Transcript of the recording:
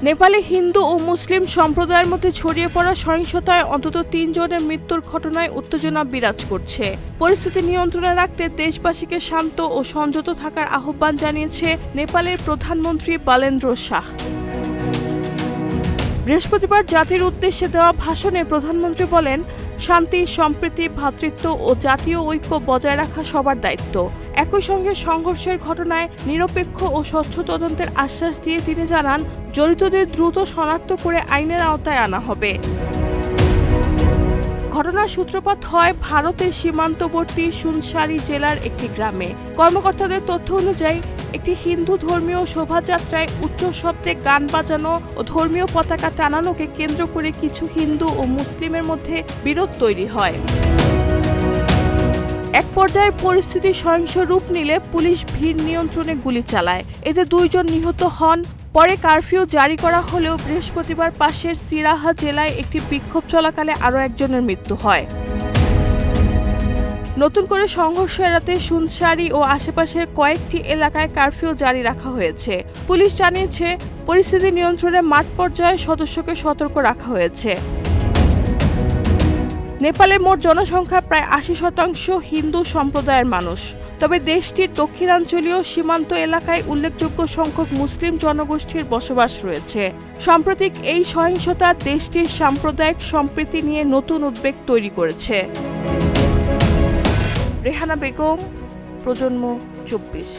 নেপালে হিন্দু ও মুসলিম সম্প্রদায়ের মধ্যে ছড়িয়ে পড়া সহিংসতায় অন্তত ৩ জনের মৃত্যুর ঘটনায় উত্তেজনা বিরাজ করছে। পরিস্থিতি নিয়ন্ত্রণে রাখতে দেশবাসীকে শান্ত ও সংযত থাকার আহ্বান জানিয়েছে নেপালের প্রধানমন্ত্রী বালেন্দ্র শাহ। বৃহস্পতিবার জাতির উদ্দেশ্যে দেওয়া ভাষণে প্রধানমন্ত্রী বলেন, শান্তি, সম্প্রীতি, ভ্রাতৃত্ব ও জাতীয় ঐক্য বজায় রাখা সবার দায়িত্ব। একই সঙ্গে সংঘর্ষের ঘটনায় নিরপেক্ষ ও স্বচ্ছ তদন্তের আশ্বাস দিয়ে তিনি জানান, জড়িতদের দ্রুত শনাক্ত করে আইনের আওতায় আনা হবে। ঘটনার সূত্রপাত হয় ভারতের সীমান্তবর্তী সুনসারি জেলার একটি গ্রামে। কর্মকর্তাদের তথ্য অনুযায়ী একটি হিন্দু ধর্মীয় শোভাযাত্রায় উচ্চ শব্দে গান বাজানো ও ধর্মীয় পতাকা টানানোকে কেন্দ্র করে কিছু হিন্দু ও মুসলিমের মধ্যে বিরোধ তৈরি হয়। এক পর্যায়ে পরিস্থিতি সহিংস রূপ নিলে পুলিশ ভিড় নিয়ন্ত্রণে গুলি চালায়। এতে 2 জন নিহত হন। পরে কারফিউ জারি করা হলেও বৃহস্পতিবার পাশের সিরাহা জেলায় একটি বিক্ষোভ চলাকালে আরও একজনের মৃত্যু হয়। নতুন করে সংঘর্ষ এড়াতে সুনসারি ও আশেপাশের কয়েকটি এলাকায় কারফিউ জারি রাখা হয়েছে। পুলিশ জানিয়েছে, পরিস্থিতি নিয়ন্ত্রণে মাঠ পর্যায়ে সদস্যকে সতর্ক রাখা হয়েছে। নেপালের মোট জনসংখ্যার প্রায় 80% হিন্দু সম্প্রদায়ের মানুষ। তবে দেশটির দক্ষিণাঞ্চলীয় সীমান্ত এলাকায় উল্লেখযোগ্য সংখ্যক মুসলিম জনগোষ্ঠীর বসবাস রয়েছে। সাম্প্রতিক এই সহিংসতা দেশটির সাম্প্রদায়িক সম্প্রীতি নিয়ে নতুন উদ্বেগ তৈরি করেছে। রেহানা বেগম, প্রজন্ম 24।